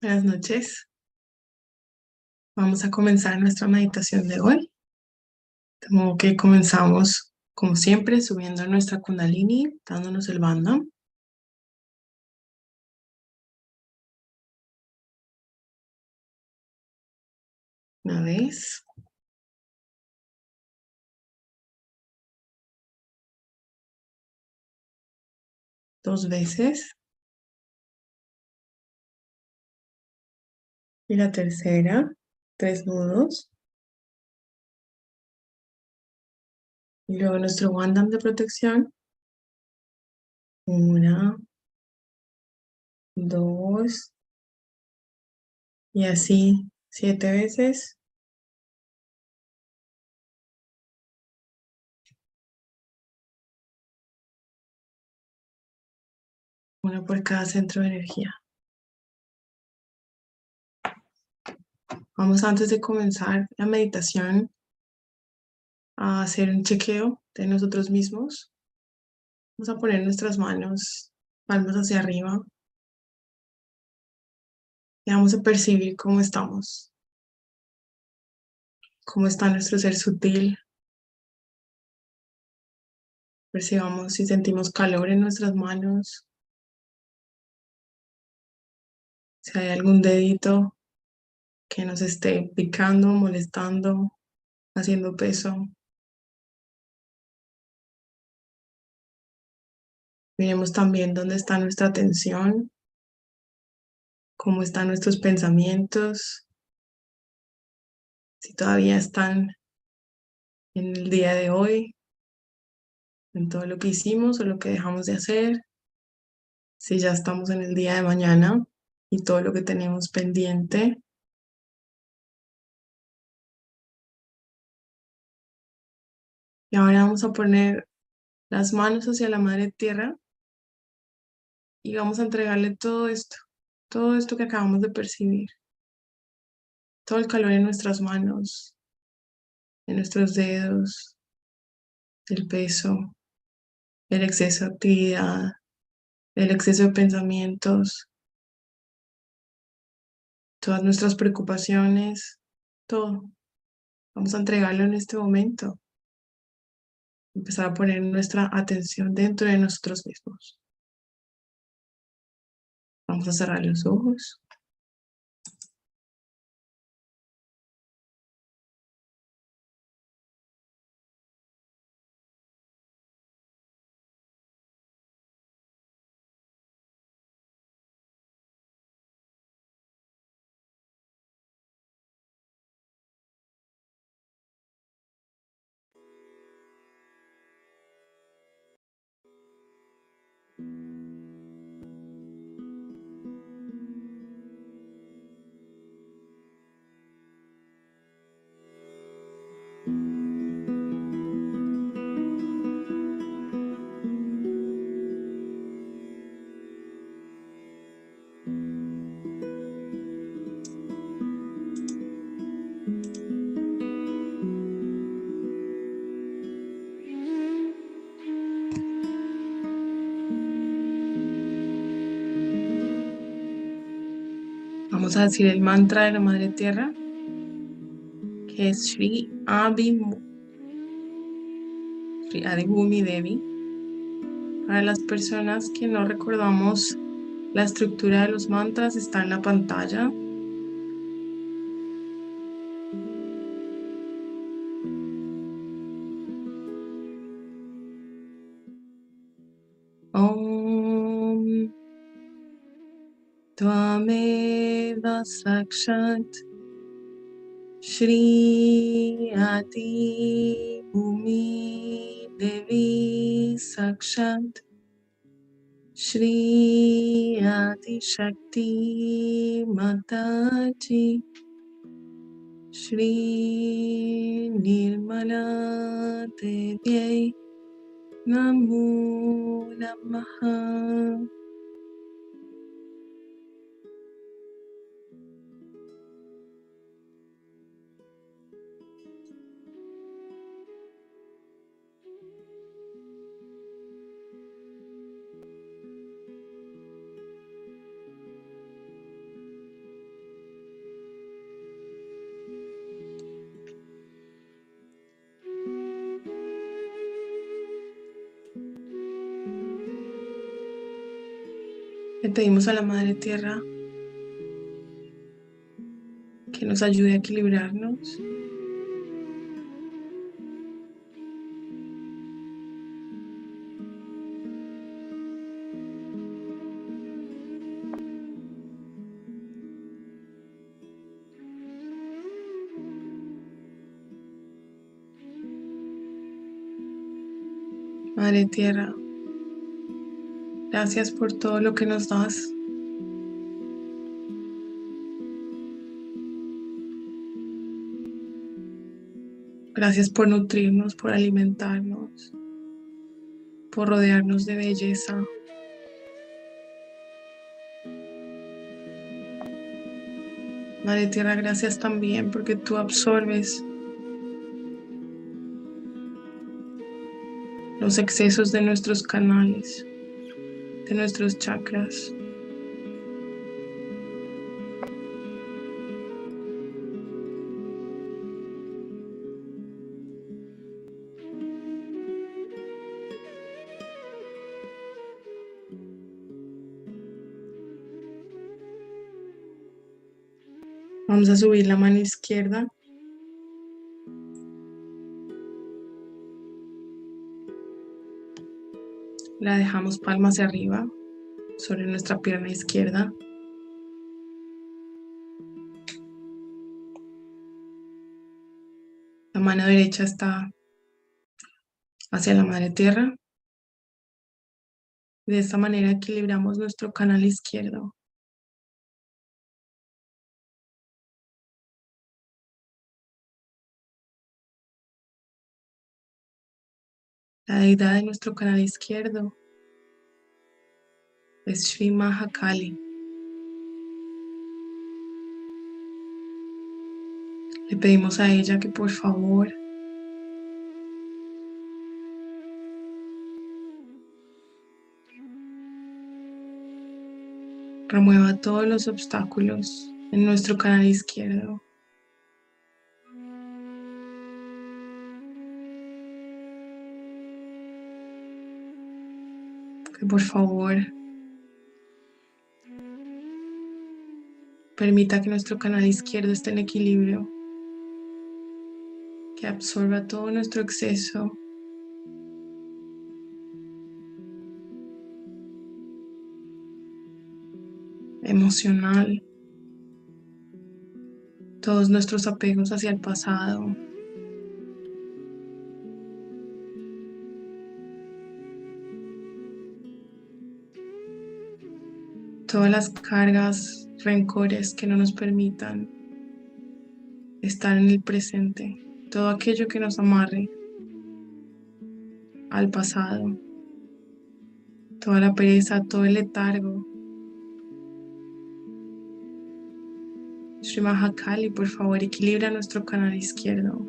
Buenas noches. Vamos a comenzar nuestra meditación de hoy. Como que comenzamos, como siempre, subiendo nuestra Kundalini, dándonos el bandha. Una vez. Dos veces. Y la tercera, 3 nudos. Y luego nuestro bandham de protección. 1, 2. Y así 7 veces. Una por cada centro de energía. Vamos, antes de comenzar la meditación, a hacer un chequeo de nosotros mismos. Vamos a poner nuestras manos, palmas hacia arriba. Y vamos a percibir cómo estamos. Cómo está nuestro ser sutil. Percibamos si sentimos calor en nuestras manos. Si hay algún dedito que nos esté picando, molestando, haciendo peso. Miremos también dónde está nuestra atención, cómo están nuestros pensamientos, si todavía están en el día de hoy, en todo lo que hicimos o lo que dejamos de hacer, si ya estamos en el día de mañana y todo lo que tenemos pendiente. Y ahora vamos a poner las manos hacia la Madre Tierra y vamos a entregarle todo esto que acabamos de percibir, todo el calor en nuestras manos, en nuestros dedos, el peso, el exceso de actividad, el exceso de pensamientos, todas nuestras preocupaciones, todo. Vamos a entregarlo en este momento. Empezar a poner nuestra atención dentro de nosotros mismos. Vamos a cerrar los ojos. Vamos a decir el mantra de la Madre Tierra, que es Sri Adibhumi Devi. Para las personas que no recordamos la estructura de los mantras, está en la pantalla. Tvameva Sakshat Shri Adi Bhumi Devi Sakshat Shri Adi Shakti Mataji Shri Nirmala Devi Namo Namaha. Le pedimos a la Madre Tierra que nos ayude a equilibrarnos, Madre Tierra. Gracias por todo lo que nos das. Gracias por nutrirnos, por alimentarnos, por rodearnos de belleza. Madre Tierra, gracias también porque tú absorbes los excesos de nuestros canales, de nuestros chakras. Vamos a subir la mano izquierda. La dejamos palma hacia arriba sobre nuestra pierna izquierda. La mano derecha está hacia la Madre Tierra. De esta manera equilibramos nuestro canal izquierdo. La deidad de nuestro canal izquierdo es Sri Mahakali. Le pedimos a ella que por favor remueva todos los obstáculos en nuestro canal izquierdo. Que por favor permita que nuestro canal izquierdo esté en equilibrio, que absorba todo nuestro exceso emocional, todos nuestros apegos hacia el pasado, todas las cargas, rencores que no nos permitan estar en el presente, todo aquello que nos amarre al pasado, toda la pereza, todo el letargo. Sri Mahakali, por favor, equilibra nuestro canal izquierdo.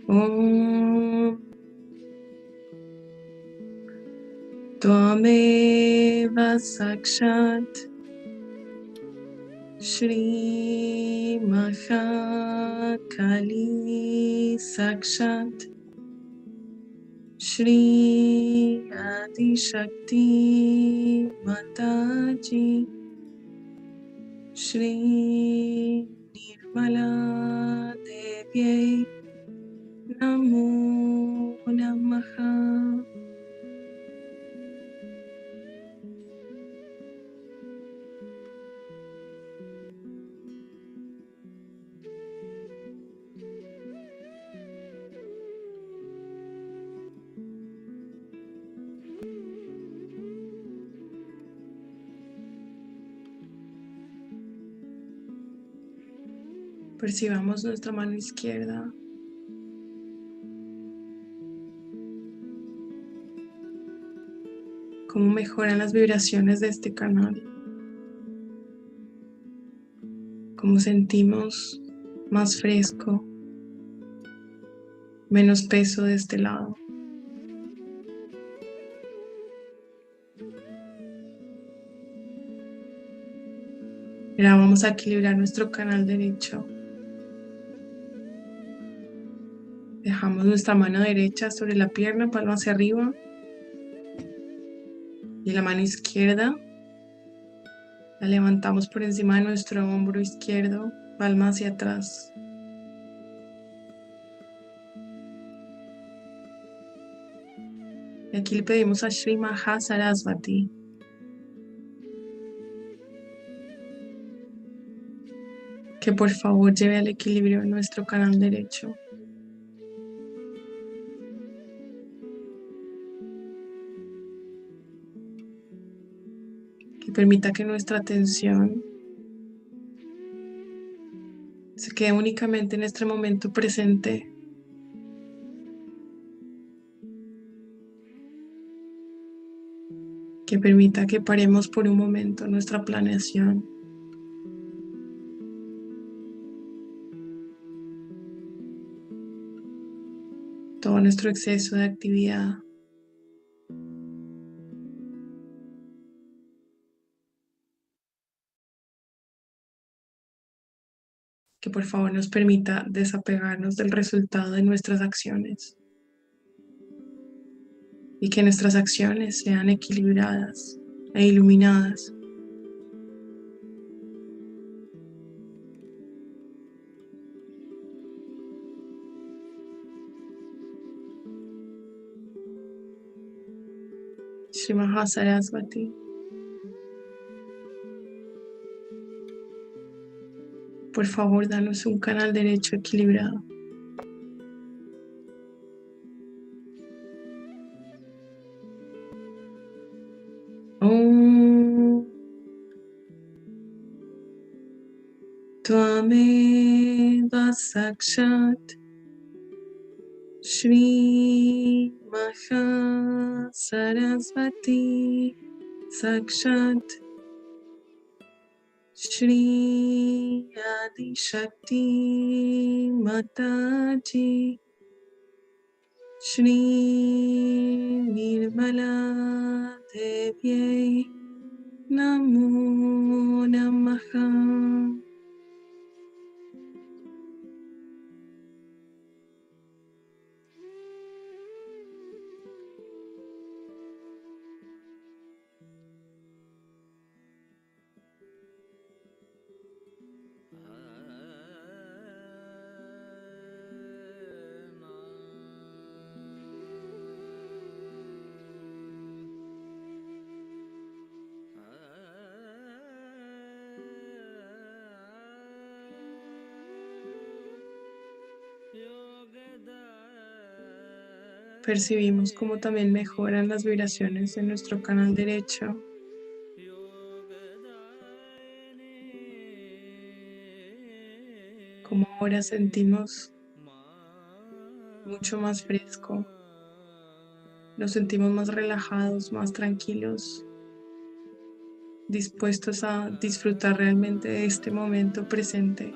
Om Tvameva Sakshat Shri Mahakali Sakshat Shri Adi Shakti Mataji Shri Nirmala Devi Namo Namaha. Percibamos nuestra mano izquierda. Cómo mejoran las vibraciones de este canal. Cómo sentimos más fresco, menos peso de este lado. Ahora vamos a equilibrar nuestro canal derecho. Dejamos nuestra mano derecha sobre la pierna, palma hacia arriba. Y la mano izquierda la levantamos por encima de nuestro hombro izquierdo, palma hacia atrás. Y aquí le pedimos a Shri Maha Sarasvati que por favor lleve al equilibrio nuestro canal derecho. Que permita que nuestra atención se quede únicamente en este momento presente. Que permita que paremos por un momento nuestra planeación. Todo nuestro exceso de actividad. Que por favor nos permita desapegarnos del resultado de nuestras acciones. Y que nuestras acciones sean equilibradas e iluminadas. Shri Maha Sarasvati, por favor, danos un canal derecho equilibrado. Om Tvameva Sakshat Shri Maha Sarasvati Sakshat Shri Adi Shakti Mataji Shri Nirmala Devyai Namo Namaha. Percibimos cómo también mejoran las vibraciones en nuestro canal derecho. Como ahora sentimos mucho más fresco. Nos sentimos más relajados, más tranquilos, dispuestos a disfrutar realmente de este momento presente.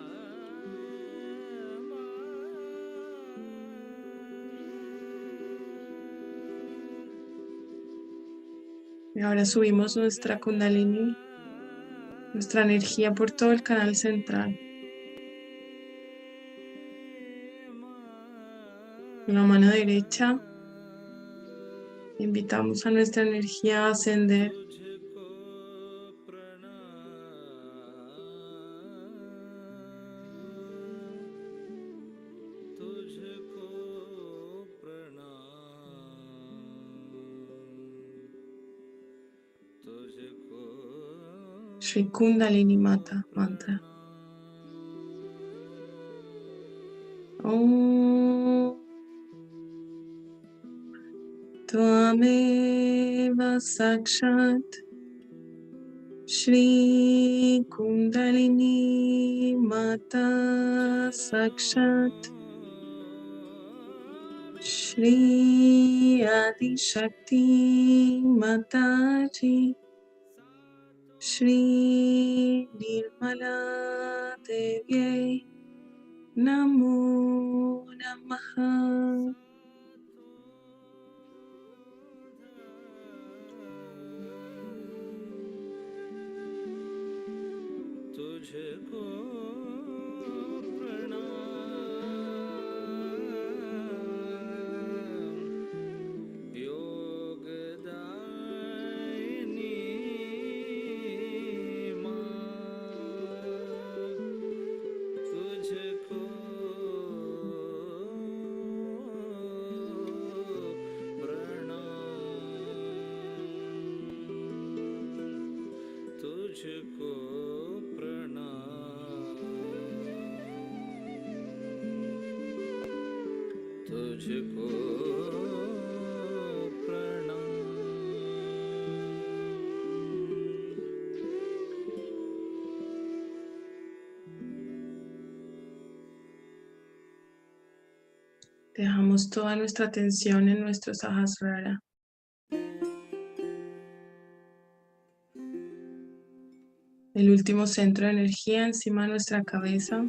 Y ahora subimos nuestra Kundalini, nuestra energía por todo el canal central. Con la mano derecha invitamos a nuestra energía a ascender. Shri Kundalini Mata Mantra. Om Tvameva Sakshat Shri Kundalini Mata Sakshat Shri Adi Shakti Mataji Shri Nirmala Devi Namo Namaha. तुझको प्रणाम योगदायिनी माँ तुझको प्रणाम तुझको तुझको प्रणाम। Dejamos toda nuestra atención en nuestro Sahasrara. El último centro de energía encima de nuestra cabeza.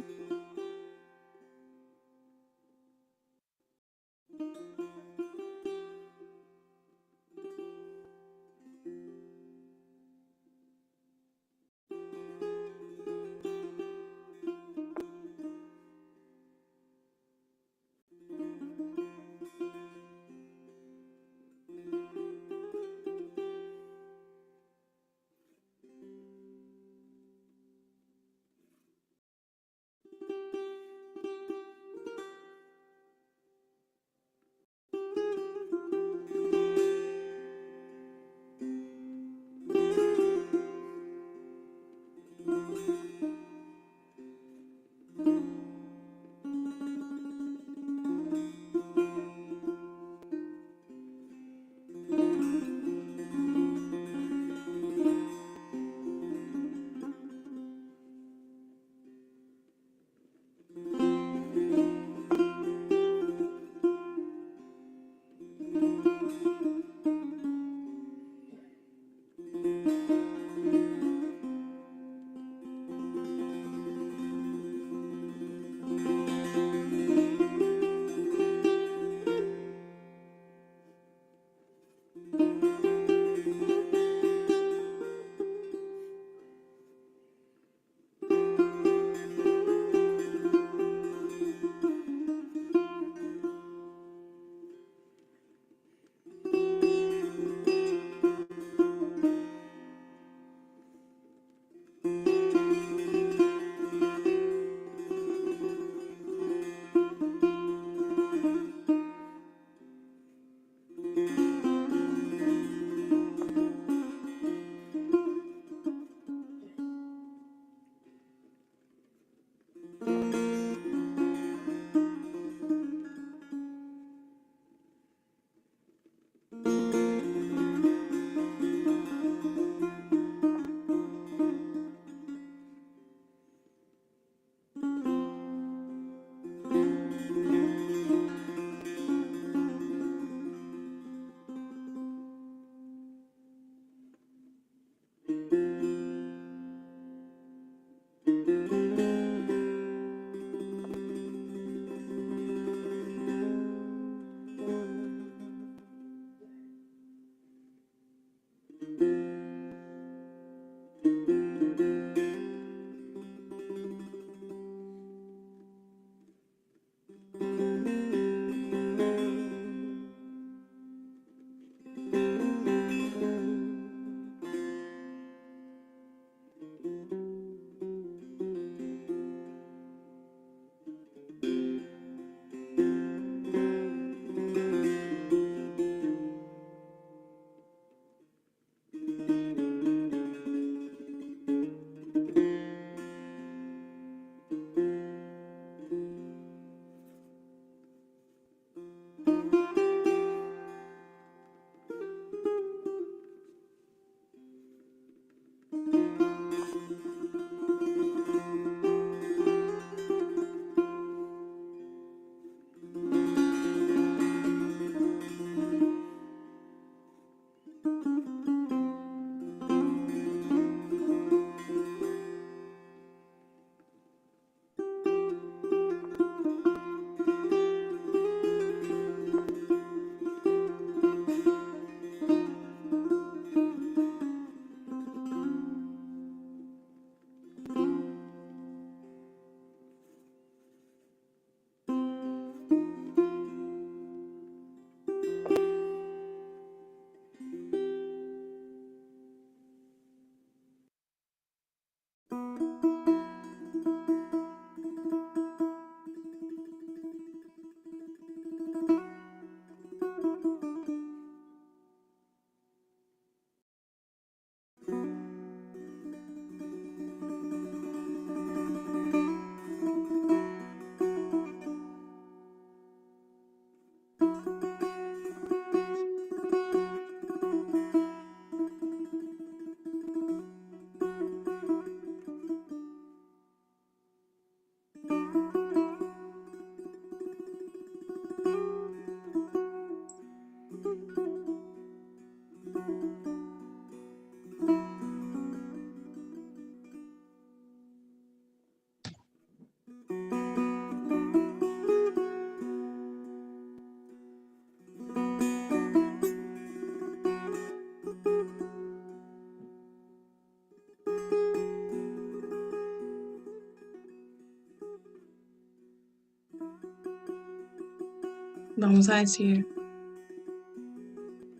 Vamos a decir,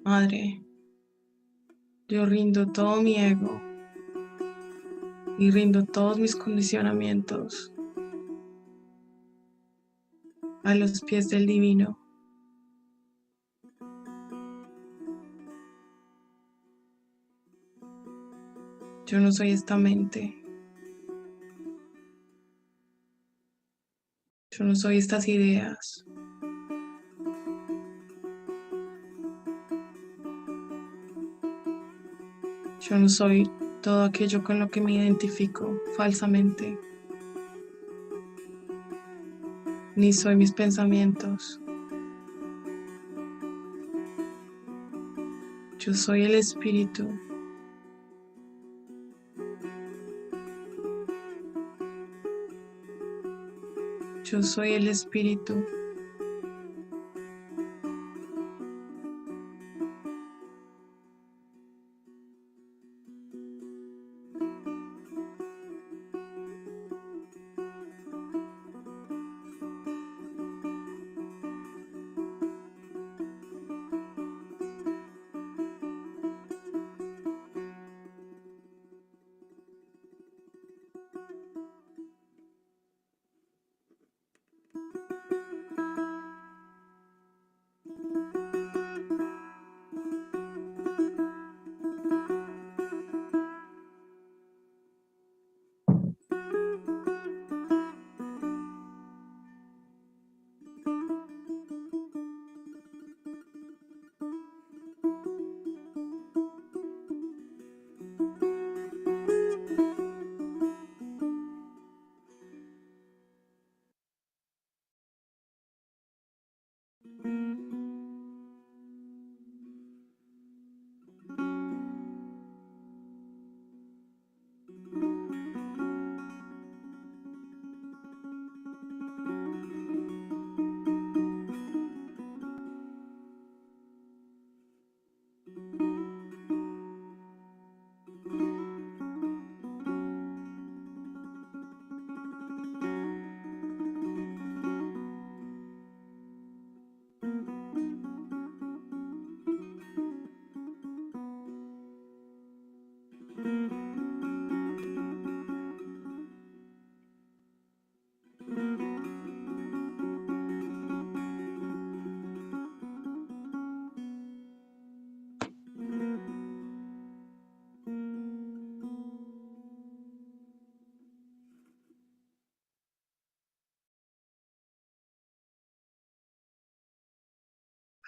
Madre, yo rindo todo mi ego y rindo todos mis condicionamientos a los pies del divino. Yo no soy esta mente. Yo no soy estas ideas. Yo no soy todo aquello con lo que me identifico falsamente. Ni soy mis pensamientos. Yo soy el espíritu. Yo soy el espíritu.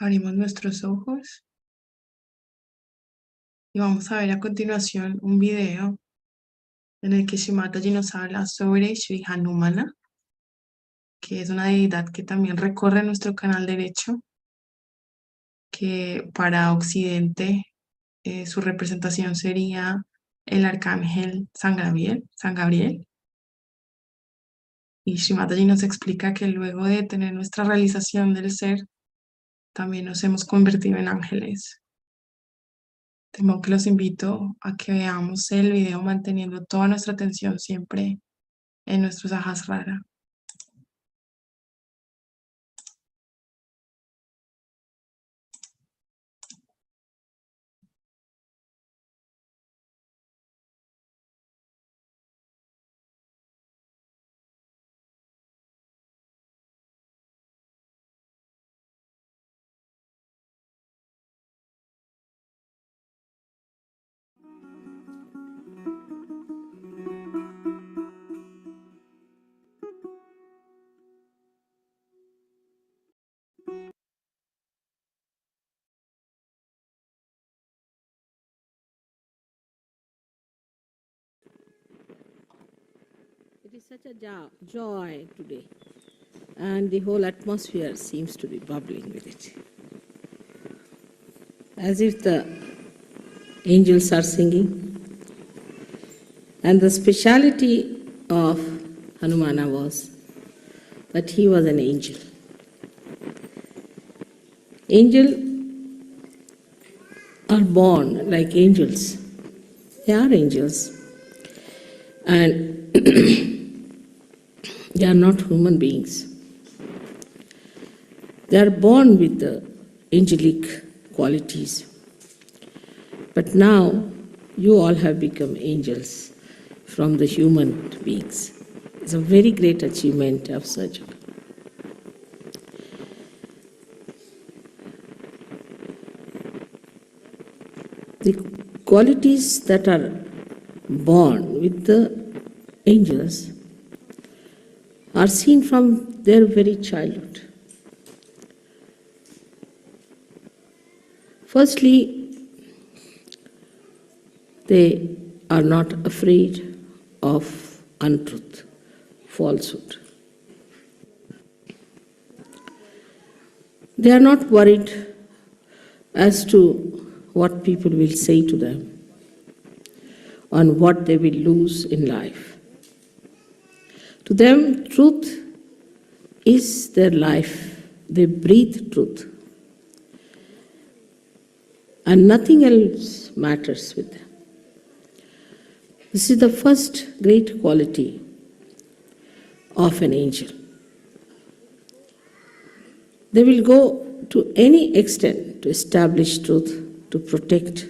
Abrimos nuestros ojos y vamos a ver a continuación un video en el que Shimataji nos habla sobre Sri Hanumana, que es una deidad que también recorre nuestro canal derecho, que para Occidente su representación sería el arcángel San Gabriel, y Shimataji nos explica que luego de tener nuestra realización del ser, también nos hemos convertido en ángeles. Temo que los invito a que veamos el video manteniendo toda nuestra atención siempre en nuestro Sahasrara. is such a joy today, and the whole atmosphere seems to be bubbling with it. As if the angels are singing. And the speciality of Hanumana was that he was an angel. Angels are born like angels. They are angels. And they are not human beings. They are born with the angelic qualities. But now you all have become angels from the human beings. It's a very great achievement of Sahaja. The qualities that are born with the angels are seen from their very childhood. Firstly, they are not afraid of untruth, falsehood. They are not worried as to what people will say to them, on what they will lose in life. To them, truth is their life. They breathe truth. And nothing else matters with them. This is the first great quality of an angel. They will go to any extent to establish truth, to protect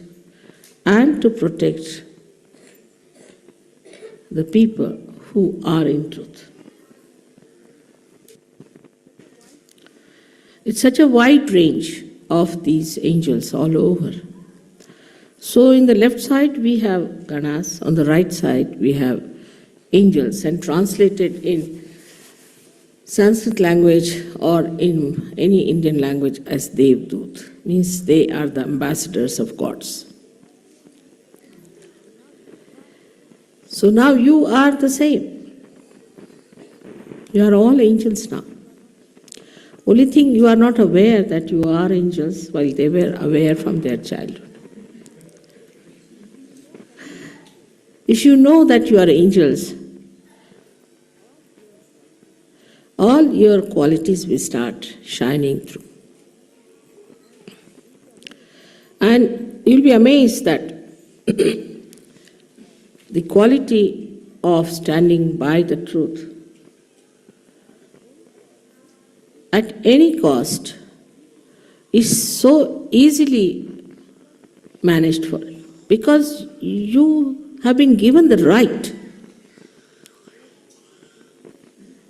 the people who are in truth. It's such a wide range of these angels all over. So in the left side we have Ganas, on the right side we have angels, and translated in Sanskrit language or in any Indian language as Devdut, means they are the ambassadors of gods. So now you are the same. You are all angels now. Only thing, you are not aware that you are angels while they were aware from their childhood. If you know that you are angels, all your qualities will start shining through. And you'll be amazed that the quality of standing by the truth at any cost is so easily managed for you, because you have been given the right.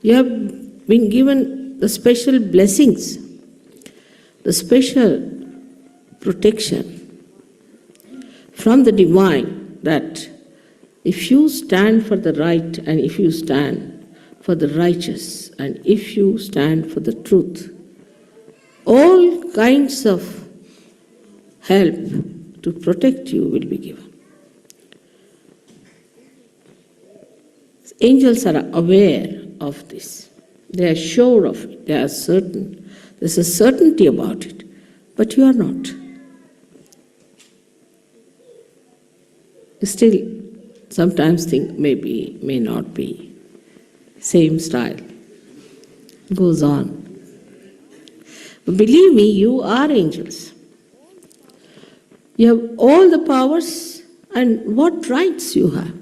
You have been given the special blessings, the special protection from the divine, that if you stand for the right, and if you stand for the righteous, and if you stand for the truth, all kinds of help to protect you will be given. Angels are aware of this. They are sure of it. They are certain. There's a certainty about it. But you are not. You still sometimes think maybe, may not be. Same style. Goes on. But believe me, you are angels. You have all the powers, and what rights you have.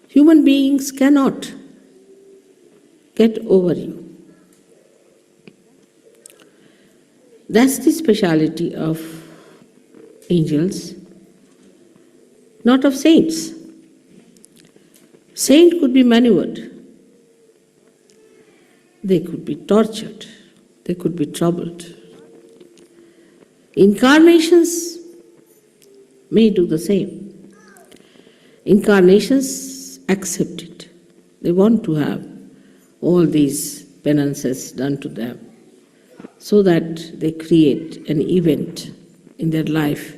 Human beings cannot get over you. That's the speciality of angels, not of saints. Saint could be maneuvered. They could be tortured. They could be troubled. Incarnations may do the same. Incarnations accept it. They want to have all these penances done to them so that they create an event in their life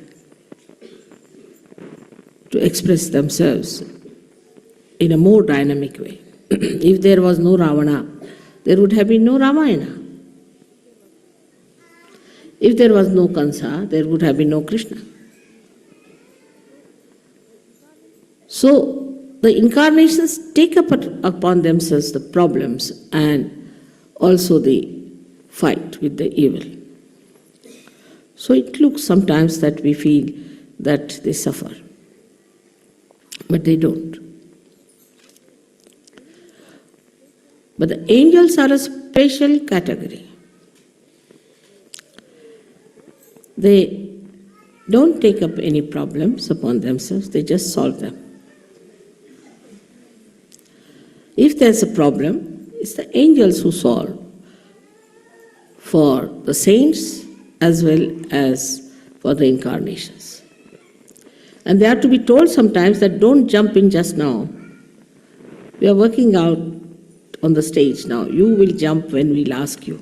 to express themselves in a more dynamic way. If there was no Ravana, there would have been no Ramayana. If there was no Kansa, there would have been no Krishna. So, the incarnations take upon themselves the problems and also the fight with the evil. So it looks sometimes that we feel that they suffer, but they don't. But the angels are a special category. They don't take up any problems upon themselves, they just solve them. If there's a problem, it's the angels who solve for the saints as well as for the incarnations. And they are to be told sometimes that don't jump in just now. We are working out on the stage now. You will jump when we'll ask you.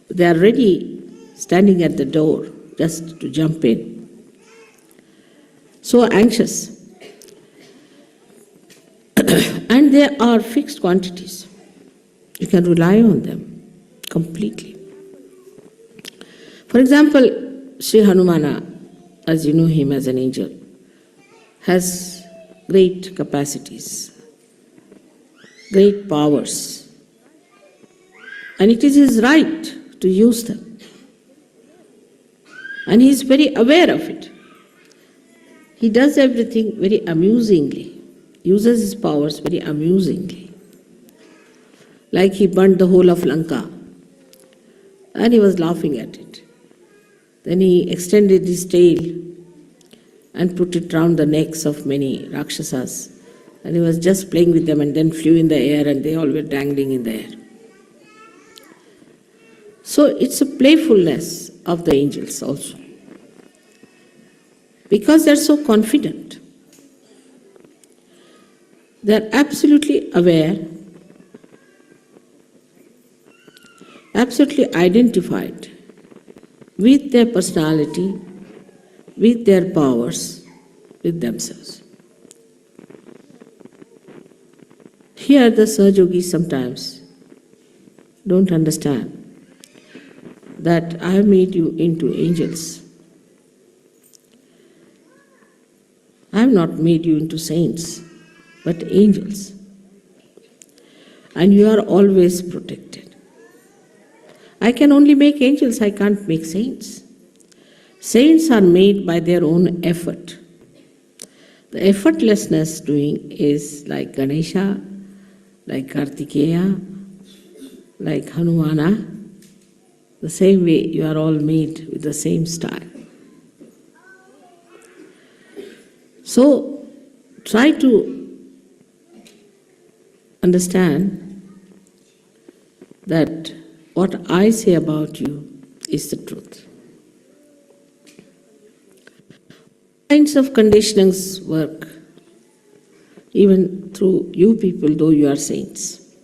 They are ready, standing at the door, just to jump in. So anxious. And there are fixed quantities. You can rely on them completely. For example, Sri Hanumana, as you know him as an angel, has great capacities, great powers, and it is his right to use them. And he is very aware of it. He does everything very amusingly, uses his powers very amusingly. Like he burnt the whole of Lanka, and he was laughing at it. Then he extended his tail and put it round the necks of many Rakshasas. And he was just playing with them and then flew in the air and they all were dangling in the air. So it's a playfulness of the angels also. Because they're so confident. They're absolutely aware, absolutely identified with their personality, with their powers, with themselves. Here the Sahajogis sometimes don't understand that I have made you into angels. I have not made you into saints, but angels. And you are always protected. I can only make angels, I can't make saints. Saints are made by their own effort. The effortlessness doing is like Ganesha, like Kartikeya, like Hanumana. The same way you are all made with the same style. So try to understand that what I say about you is the truth. Kinds of conditionings work even through you people, though you are saints.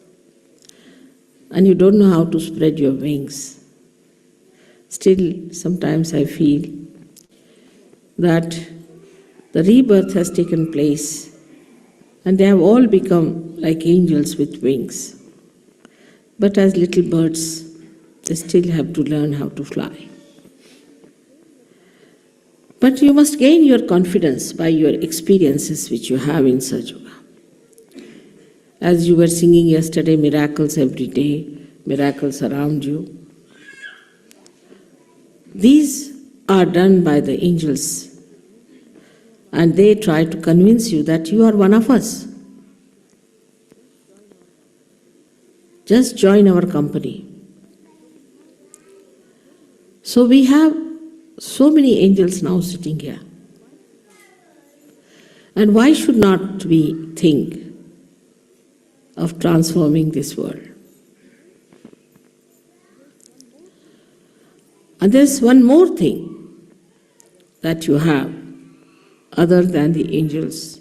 And you don't know how to spread your wings. Still, sometimes I feel that the rebirth has taken place and they have all become like angels with wings. But as little birds, they still have to learn how to fly. But you must gain your confidence by your experiences which you have in Sahaja. As you were singing yesterday, miracles every day, miracles around you. These are done by the angels, and they try to convince you that you are one of us. Just join our company. So we have so many angels now sitting here. And why should not we think of transforming this world? And there's one more thing that you have other than the angels,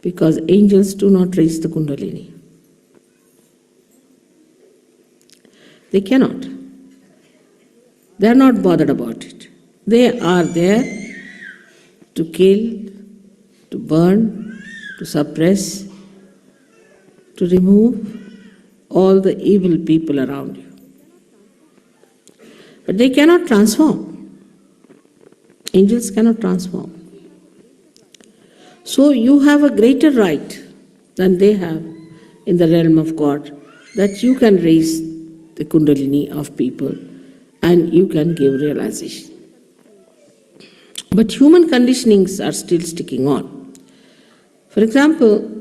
because angels do not raise the Kundalini. They cannot. They are not bothered about it. They are there to kill, to burn, to suppress, to remove all the evil people around you. But they cannot transform. Angels cannot transform. So you have a greater right than they have in the realm of God, that you can raise the Kundalini of people and you can give realization. But human conditionings are still sticking on. For example,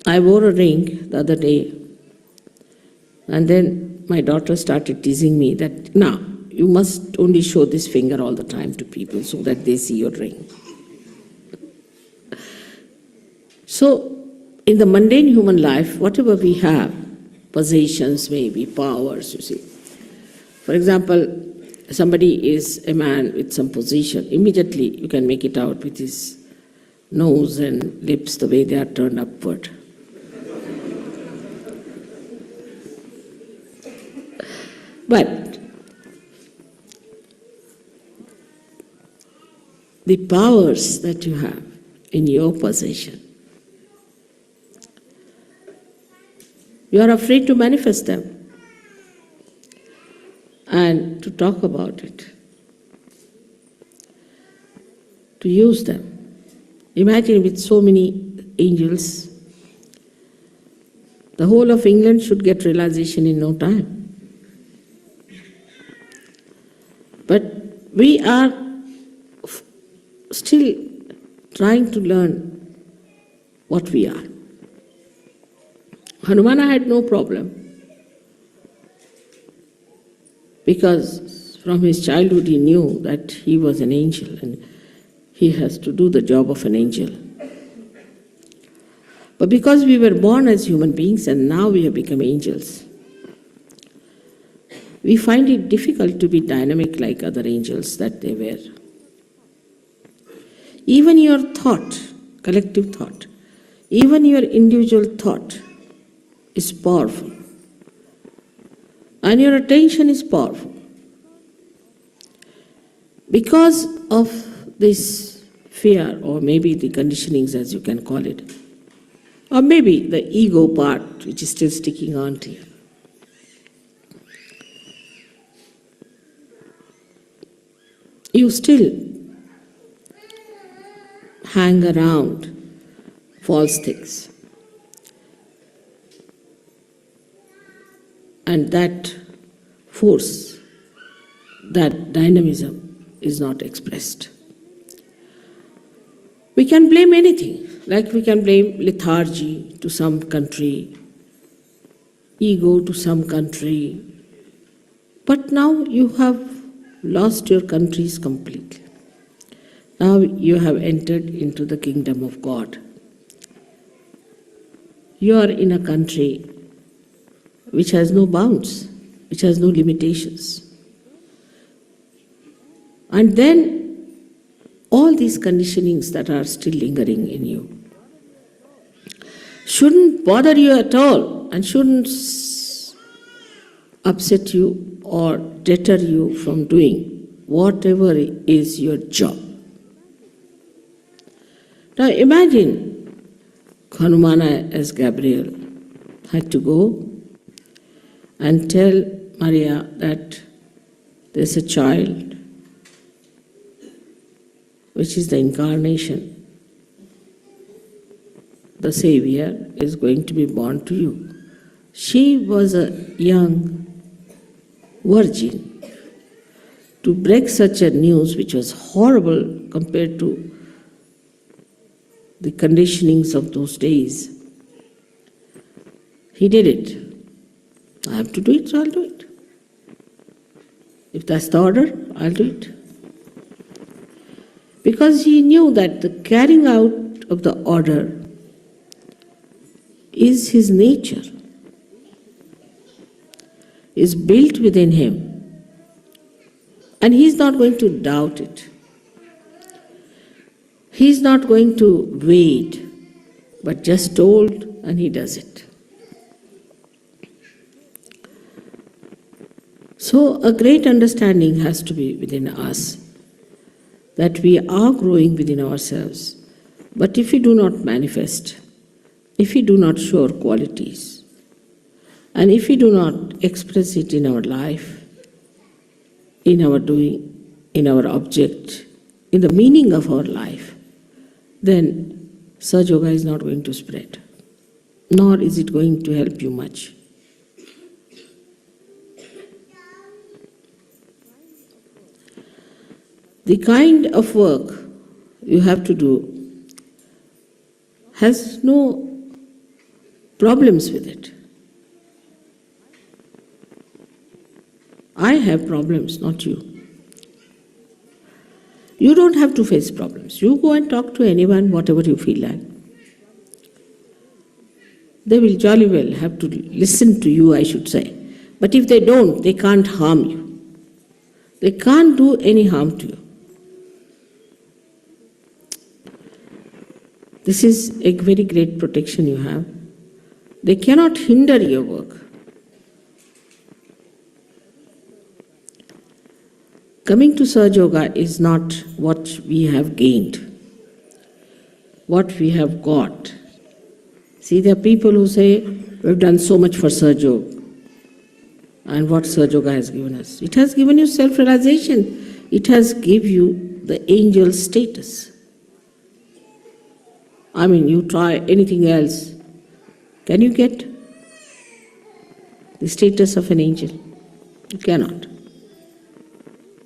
I wore a ring the other day, and then my daughter started teasing me that, now, you must only show this finger all the time to people so that they see your ring. So, in the mundane human life, whatever we have, possessions, maybe powers, you see. For example, somebody is a man with some position, immediately you can make it out with his nose and lips, the way they are turned upward. But the powers that you have in your possession, you are afraid to manifest them and to talk about it, to use them. Imagine with so many angels, the whole of England should get realization in no time. But we are still trying to learn what we are. Hanumana had no problem, because from his childhood he knew that he was an angel and he has to do the job of an angel. But because we were born as human beings and now we have become angels, we find it difficult to be dynamic like other angels that they were. Even your thought, collective thought, even your individual thought is powerful. And your attention is powerful. Because of this fear, or maybe the conditionings as you can call it, or maybe the ego part which is still sticking on to you, you still hang around false things. And that force, that dynamism is not expressed. We can blame anything, like we can blame lethargy to some country, ego to some country. But now you have lost your countries completely. Now you have entered into the kingdom of God. You are in a country which has no bounds, which has no limitations. And then all these conditionings that are still lingering in you shouldn't bother you at all and shouldn't upset you or deter you from doing whatever is your job. Now imagine Hanumana as Gabriel had to go and tell Maria that there's a child which is the incarnation. The Savior is going to be born to you. She was a young virgin. To break such a news, which was horrible compared to the conditionings of those days, he did it. I have to do it, so I'll do it. If that's the order, I'll do it. Because he knew that the carrying out of the order is his nature, is built within him. And he's not going to doubt it. He's not going to wait, but just told and he does it. So a great understanding has to be within us, that we are growing within ourselves. But if we do not manifest, if we do not show our qualities, and if we do not express it in our life, in our doing, in our object, in the meaning of our life, then SahajaYoga is not going to spread, nor is it going to help you much. The kind of work you have to do has no problems with it. I have problems, not you. You don't have to face problems. You go and talk to anyone, whatever you feel like. They will jolly well have to listen to you, I should say. But if they don't, they can't harm you. They can't do any harm to you. This is a very great protection you have. They cannot hinder your work. Coming to SahajaYoga is not what we have gained, what we have got. See, there are people who say, we've done so much for SahajaYoga, and what SahajaYoga has given us. It has given you self-realization. It has given you the angel status. I mean, you try anything else, can you get the status of an angel? You cannot.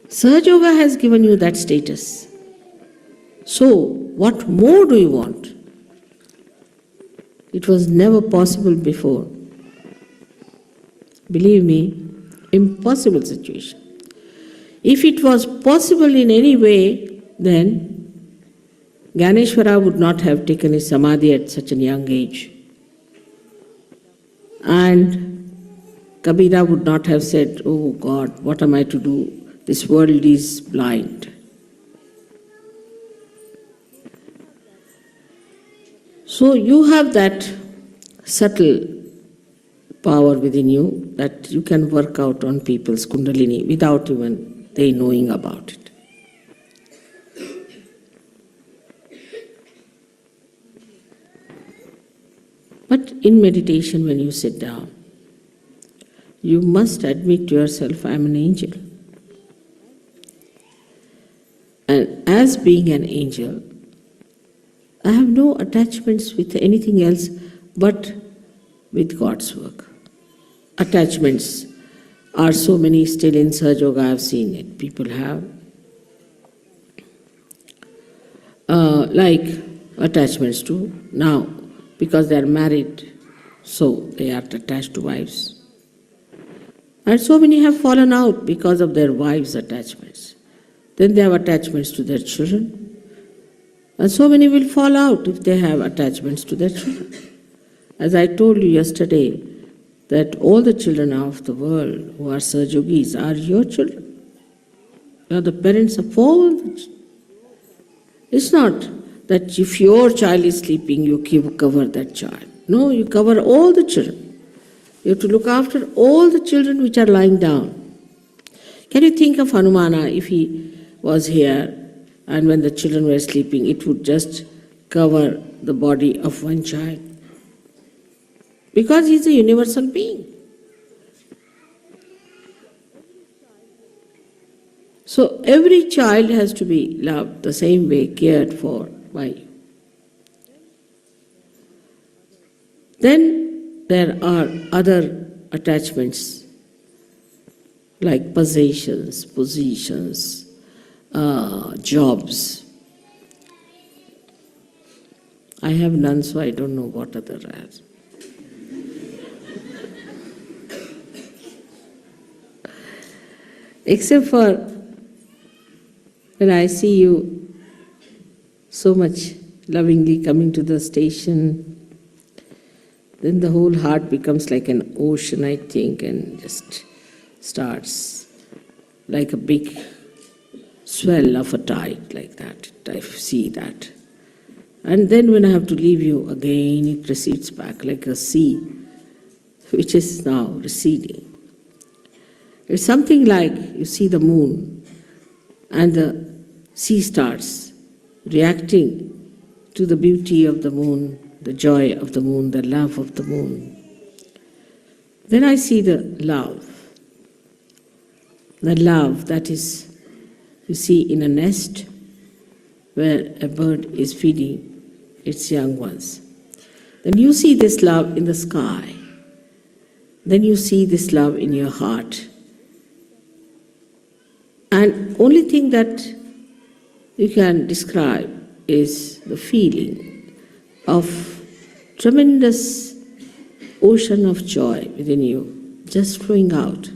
SahajaYoga has given you that status. So, what more do you want? It was never possible before. Believe me, impossible situation. If it was possible in any way, then Ganeshwara would not have taken his samadhi at such a young age. And Kabira would not have said, oh God, what am I to do? This world is blind. So you have that subtle power within you that you can work out on people's kundalini without even they knowing about it. But in meditation, when you sit down, you must admit to yourself, I am an angel. And as being an angel, I have no attachments with anything else but with God's work. Attachments are so many still in SahajaYoga, I have seen it. People have like attachments to now, because they are married, so they are attached to wives. And so many have fallen out because of their wives' attachments. Then they have attachments to their children. And so many will fall out if they have attachments to their children. As I told you yesterday, that all the children of the world who are Sahajogis are your children. You are the parents of all the children. It's not that if your child is sleeping, you cover that child. No, you cover all the children. You have to look after all the children which are lying down. Can you think of Hanumana if he was here and when the children were sleeping, it would just cover the body of one child? Because he is a universal being. So every child has to be loved the same way, cared for by you. Then there are other attachments like possessions, positions, jobs. I have none, so I don't know what other are. Except for when I see you so much lovingly coming to the station, then the whole heart becomes like an ocean, I think, and just starts like a big swell of a tide, like that. I see that. And then when I have to leave you again, it recedes back like a sea, which is now receding. It's something like you see the moon and the sea starts reacting to the beauty of the moon the joy of the moon, the love of the moon. Then I see the love that is, you see, in a nest where a bird is feeding its young ones. Then you see this love in the sky. Then you see this love in your heart. And only thing that you can describe is the feeling of tremendous ocean of joy within you, just flowing out.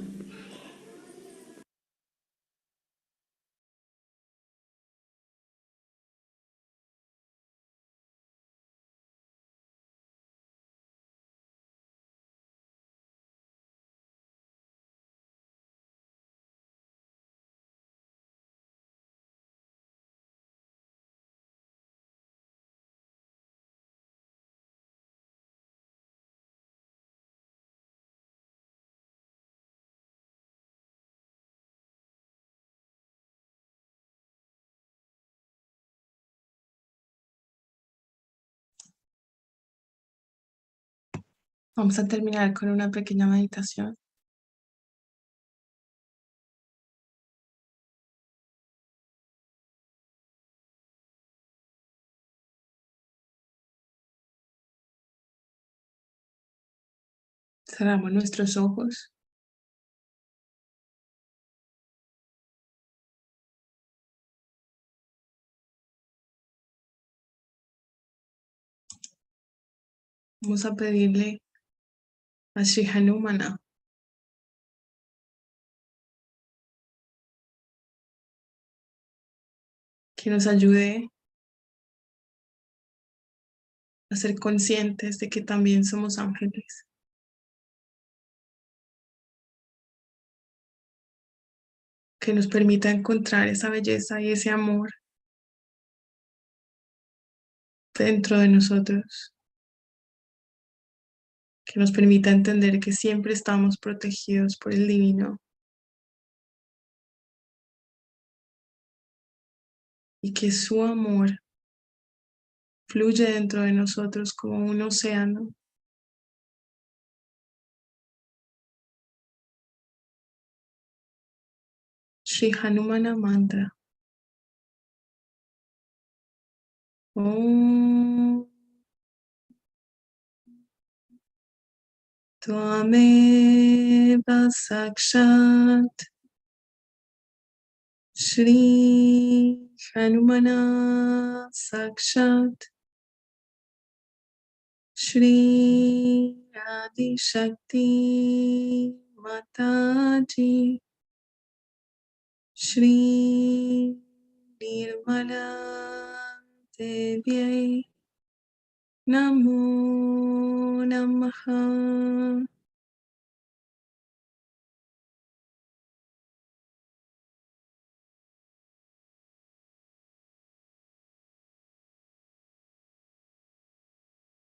Vamos a terminar con una pequeña meditación. Cerramos nuestros ojos. Vamos a pedirle a Sri Hanumana que nos ayude a ser conscientes de que también somos ángeles, que nos permita encontrar esa belleza y ese amor dentro de nosotros, que nos permita entender que siempre estamos protegidos por el divino y que su amor fluye dentro de nosotros como un océano. Sri Hanumana Mantra. Om Tvameva Sakshat Shri Hanumana Sakshat Shri Adi Shakti Mataji Shri Nirmala Devyai Namo Namaha.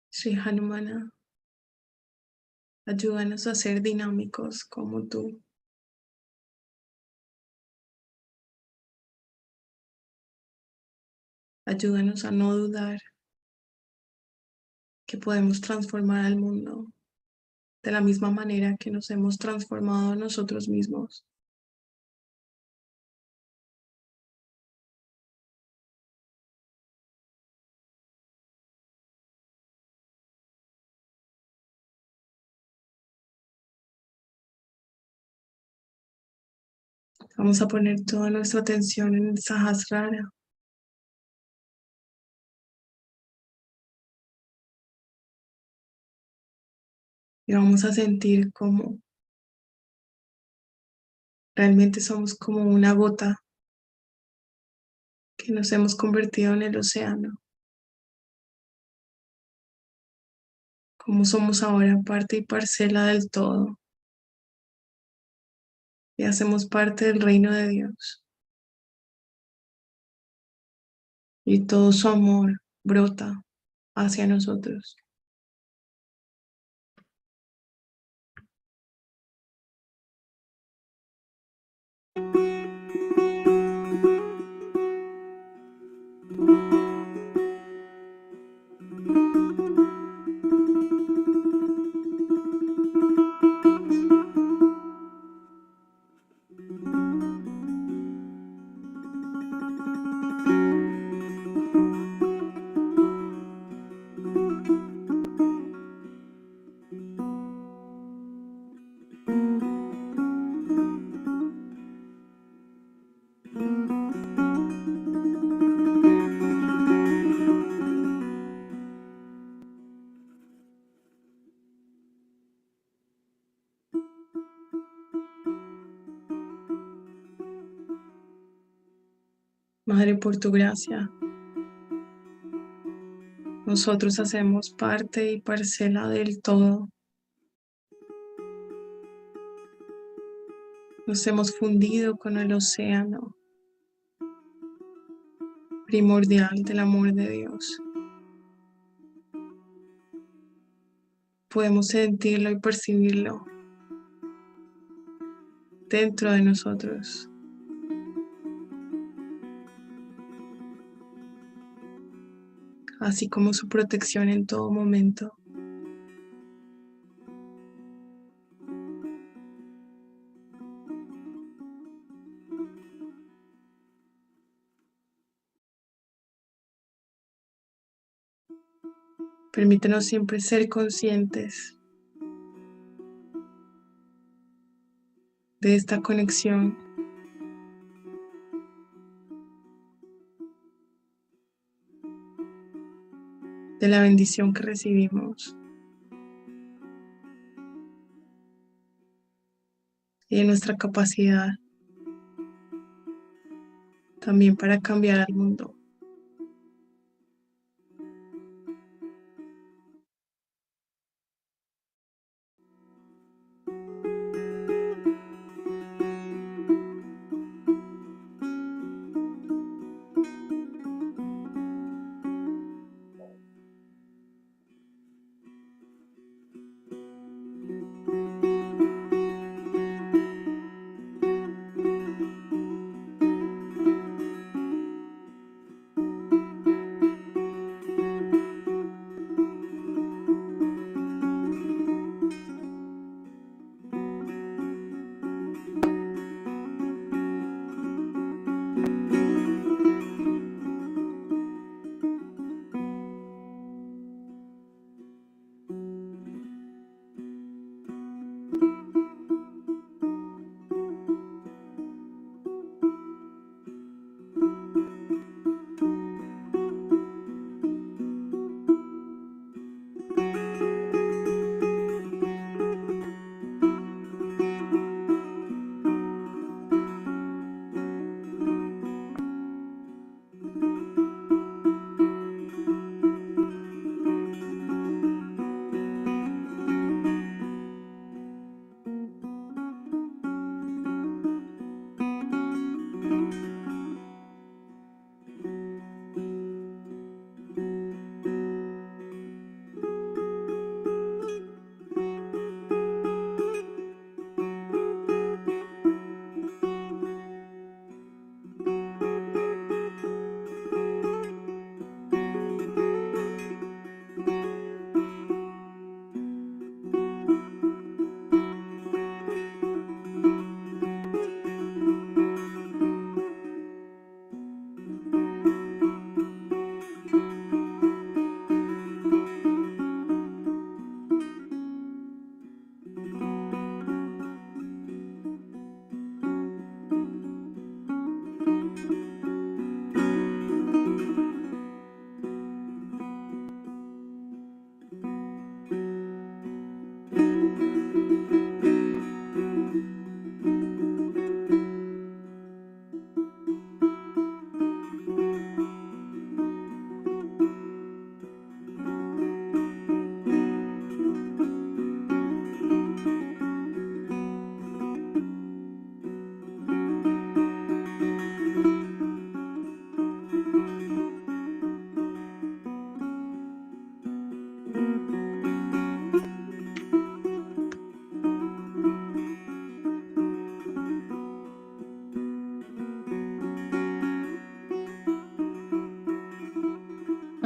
Sri Hanumana, ayúdanos a ser dinámicos como tú. Ayúdanos a no dudar que podemos transformar al mundo de la misma manera que nos hemos transformado a nosotros mismos. Vamos a poner toda nuestra atención en el Sahasrara. Y vamos a sentir como realmente somos como una gota que nos hemos convertido en el océano. Como somos ahora parte y parcela del todo. Y hacemos parte del reino de Dios. Y todo su amor brota hacia nosotros. Madre, por tu gracia, nosotros hacemos parte y parcela del todo. Nos hemos fundido con el océano primordial del amor de Dios. Podemos sentirlo y percibirlo dentro de nosotros. Así como su protección en todo momento. Permítenos siempre ser conscientes de esta conexión, de la bendición que recibimos y de nuestra capacidad también para cambiar al mundo.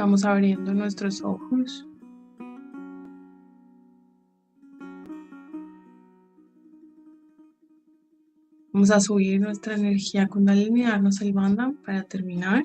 Vamos abriendo nuestros ojos. Vamos a subir nuestra energía Kundalini y darnos el bandhan para terminar.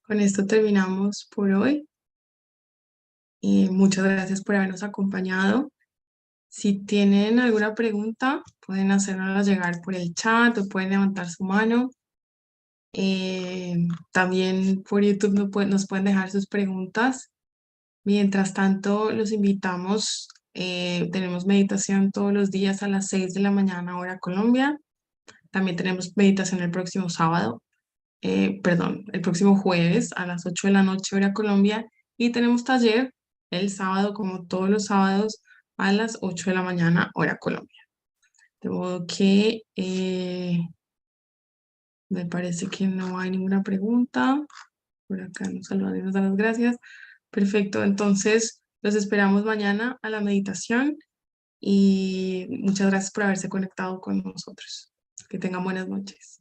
Con esto terminamos por hoy. Muchas gracias por habernos acompañado. Si tienen alguna pregunta, pueden hacernosla llegar por el chat o pueden levantar su mano. También por YouTube nos pueden dejar sus preguntas. Mientras tanto, los invitamos. Tenemos meditación todos los días a las 6 de la mañana, hora Colombia. También tenemos meditación el próximo sábado, el próximo jueves a las 8 de la noche, hora Colombia. Y tenemos taller el sábado, como todos los sábados, a las 8 de la mañana, hora Colombia. De modo que me parece que no hay ninguna pregunta. Por acá nos saludan y nos dan las gracias. Perfecto, entonces los esperamos mañana a la meditación y muchas gracias por haberse conectado con nosotros. Que tengan buenas noches.